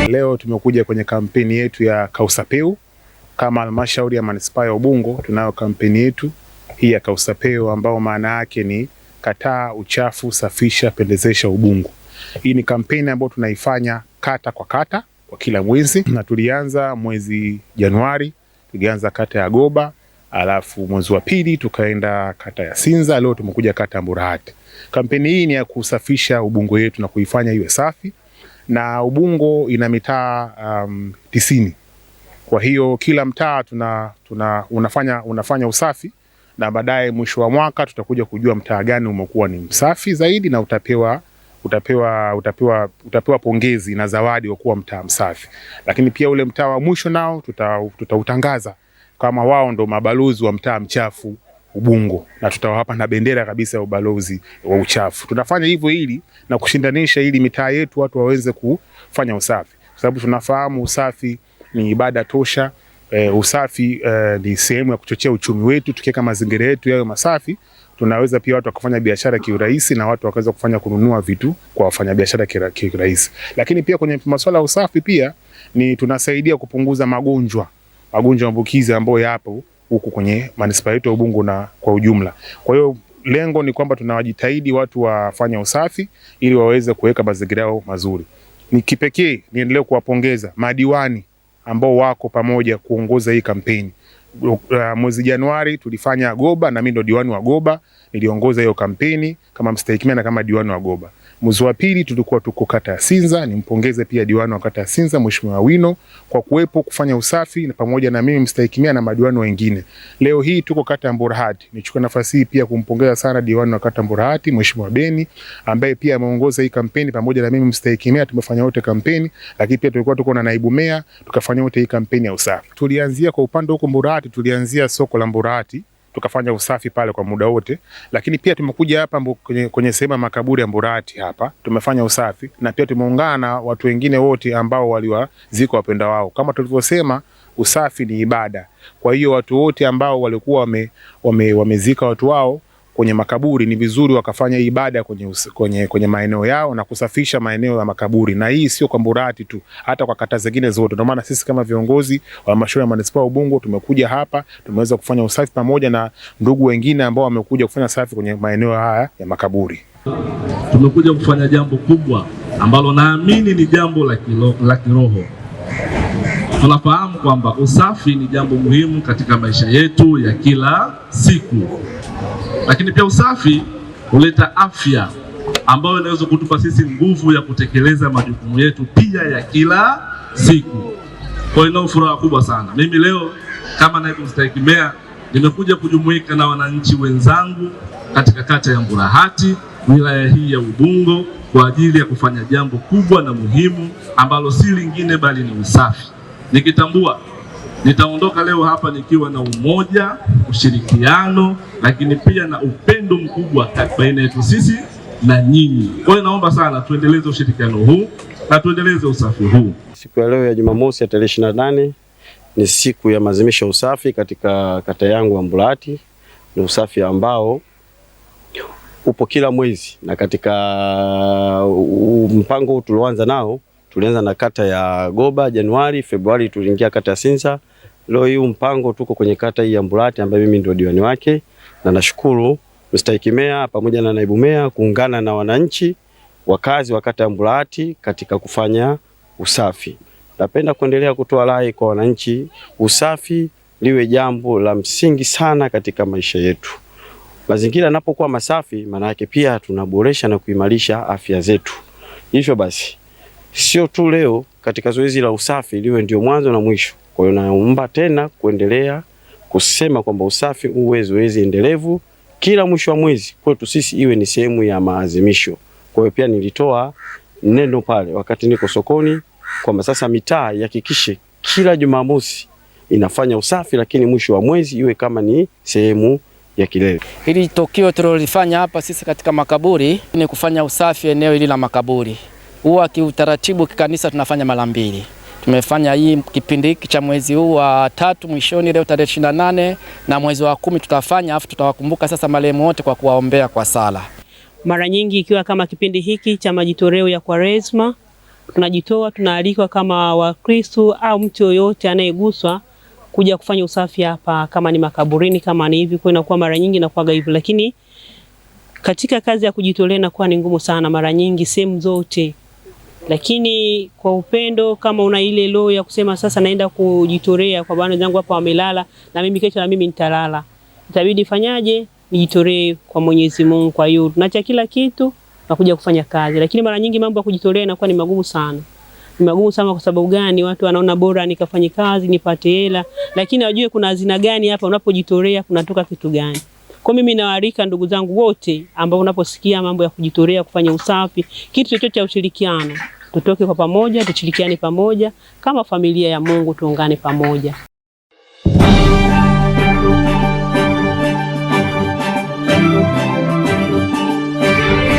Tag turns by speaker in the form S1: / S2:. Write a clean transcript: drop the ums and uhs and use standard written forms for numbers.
S1: Leo tumekuja kwenye kampeni yetu ya Kausapeu. Kama halmashauri ya manispaa ya Ubungo tunayo kampeni yetu hii ya Kausapeu ambao maana yake ni kataa uchafu, safisha, pendezesha Ubungo. Hii ni kampeni ambayo tunaifanya kata kwa kata kwa kila mwezi, na tulianza mwezi Januari, tulianza kata ya Goba, alafu mwezi wa pili tukaenda kata ya Sinza, leo tumekuja kata ya Mburahati. Kampeni hii ni ya kusafisha Ubungo yetu na kuifanya iwe safi, na Ubungo ina mitaa 90. Kwa hiyo kila mtaa unafanya usafi, na baadaye mwisho wa mwaka tutakuja kujua mtaa gani umekuwa ni msafi zaidi, na utapewa pongezi na zawadi wa kuwa mtaa msafi. Lakini pia ule mtaa wa mwisho nao tutautangaza kama wao ndo mabalozi wa mtaa mchafu Ubungo, na tutawapa na bendera kabisa ya ubalozi wa uchafu. Tunafanya hivyo ili na kushindanisha ili mitaa yetu watu waweze kufanya usafi, kwa sababu tunafahamu usafi ni ibada tosha. Usafi ni sehemu ya kuchochea uchumi wetu. Tukiweka mazingira yetu yawe masafi, tunaweza pia watu wakafanya biashara kiurahisi, na watu wakaweza kufanya kununua vitu kwa wafanyabiashara kiurahisi. Lakini pia kwenye masuala ya usafi pia ni tunasaidia kupunguza magonjwa ambukizi ambayo yapo huku kwenye manispaa yetu ya Ubungo na kwa ujumla. Kwa hiyo lengo ni kwamba tunawajitahidi watu wafanya usafi ili waweze kuweka mazingira yao mazuri. Ni kipekee niendelee kuwapongeza madiwani ambao wako pamoja kuongoza hii kampeni. Mwezi Januari tulifanya Goba, na mimi ndo diwani wa Goba, niliongoza hiyo kampeni kama mstahiki na kama diwani wa Goba. Mwezi wa pili tulikuwa tuko kata ya Sinza, nimpongeze pia diwani wa kata ya Sinza Mheshimiwa Wino kwa kuwepo kufanya usafi na pamoja na mimi mstahiki na madiwani wengine. Leo hii tuko kata ya Mburahati. Nichukue nafasi hii pia kumpongeza sana diwani wa kata ya Mburahati Mheshimiwa Beni, ambaye pia ameongoza hii kampeni pamoja na mimi mstahiki meya. Tumefanya wote kampeni, lakini pia tulikuwa tuko na naibu meya, tukafanya wote hii kampeni ya usafi. Tulianzia kwa upande huko Mburahati, tulianzia soko la Mburahati, tukafanya usafi pale kwa muda wote, lakini pia tumekuja hapa kwenye sehemu ya makaburi ya Mburahati hapa tumefanya usafi, na pia tumeungana na watu wengine wote ambao waliwazika wapenda wao. Kama tulivyosema, usafi ni ibada. Kwa hiyo watu wote ambao walikuwa wamezika watu wao kwenye makaburi, ni vizuri wakafanya ibada kwenye maeneo yao na kusafisha maeneo ya makaburi. Na hii sio kwa Mburahati tu, hata kwa kata zingine zote. Ndio maana sisi kama viongozi wa halmashauri ya manispaa Ubungo tumekuja hapa, tumeweza kufanya usafi pamoja na ndugu wengine ambao wamekuja kufanya usafi kwenye maeneo haya ya makaburi.
S2: Tumekuja kufanya jambo kubwa ambalo naamini ni jambo la kiroho. Tunafahamu kwamba usafi ni jambo muhimu katika maisha yetu ya kila siku. Lakini pia usafi huleta afya ambayo inaweza kutupa sisi nguvu ya kutekeleza majukumu yetu pia ya kila siku. Kwa hiyo nina furaha kubwa sana. Mimi leo kama naibu mstahiki meya nimekuja kujumuika na wananchi wenzangu katika kata ya Mburahati, wilaya hii ya Ubungo, kwa ajili ya kufanya jambo kubwa na muhimu ambalo si lingine bali ni usafi. Nikitambua nitaondoka leo hapa nikiwa na umoja, ushirikiano, lakini pia na upendo mkubwa baina yetu sisi na nyinyi. Kwa hiyo naomba sana tuendeleze ushirikiano huu na tuendeleze usafi huu.
S3: Siku ya leo ya Jumamosi ya tarehe 28 ni siku ya maadhimisho ya usafi katika kata yangu ya Mburahati. Ni usafi ambao upo kila mwezi, na katika mpango tulioanza nao tulianza na kata ya Goba Januari, Februari tuliingia kata ya Sinza. Leo hii mpango tuko kwenye kata hii ya Mburahati ambaye mimi ndio diwani wake, na nashukuru mstahiki meya pamoja na naibu meya kuungana na wananchi wakazi wa kata ya Mburahati katika kufanya usafi. Napenda kuendelea kutoa rai kwa wananchi, usafi liwe jambo la msingi sana katika maisha yetu. Mazingira yanapokuwa masafi, maana yake pia tunaboresha na kuimarisha afya zetu. Hivyo basi sio tu leo katika zoezi la usafi liwe ndio mwanzo na mwisho. Kwa hiyo naomba tena kuendelea kusema kwamba usafi uwe zoezi endelevu kila mwisho wa mwezi, kwetu sisi iwe ni sehemu ya maadhimisho. Kwa hiyo pia nilitoa neno pale wakati niko sokoni kwamba sasa mitaa ihakikishe kila Jumamosi inafanya usafi, lakini mwisho wa mwezi iwe kama ni sehemu ya kilele.
S4: Hili tukio tulilofanya hapa sisi katika makaburi ni kufanya usafi eneo hili la makaburi. Huwa kiutaratibu kikanisa tunafanya mara mbili. Tumefanya hii kipindi hiki cha mwezi huu wa 3 mwishoni, leo tarehe 28, na mwezi wa 10 tutafanya, afu tutawakumbuka sasa marehemu wote kwa kuwaombea kwa sala.
S5: Mara nyingi ikiwa kama kipindi hiki cha majitoleo ya Kwaresma, tunajitoa, tunaalikwa kama Wakristo au mtu yoyote anayeguswa kuja kufanya usafi hapa, kama ni makaburini, kama ni hivi, kwa inakuwa mara nyingi inakuwa hivyo. Lakini katika kazi ya kujitolea inakuwa ni ngumu sana mara nyingi sehemu zote. Lakini kwa upendo, kama una ile roho ya kusema sasa naenda kujitolea kwa bwana zangu hapa wamelala na mimi kesho na mimi nitalala, itabidi fanyaje? Nijitolee kwa Mwenyezi Mungu. Kwa hiyo tunaacha kila kitu na kuja kufanya kazi. Lakini mara nyingi mambo ya kujitolea inakuwa ni magumu sana. Ni magumu sana kwa sababu gani? Watu wanaona bora nikafanye kazi nipate hela, lakini wajue kuna hazina gani hapa, unapojitolea kunatoka kitu gani. Kwa mimi nawaalika ndugu zangu wote ambao unaposikia mambo ya kujitolea kufanya usafi, kitu chochote cha ushirikiano, tutoke kwa pamoja, tushirikiane pamoja kama familia ya Mungu, tuungane pamoja.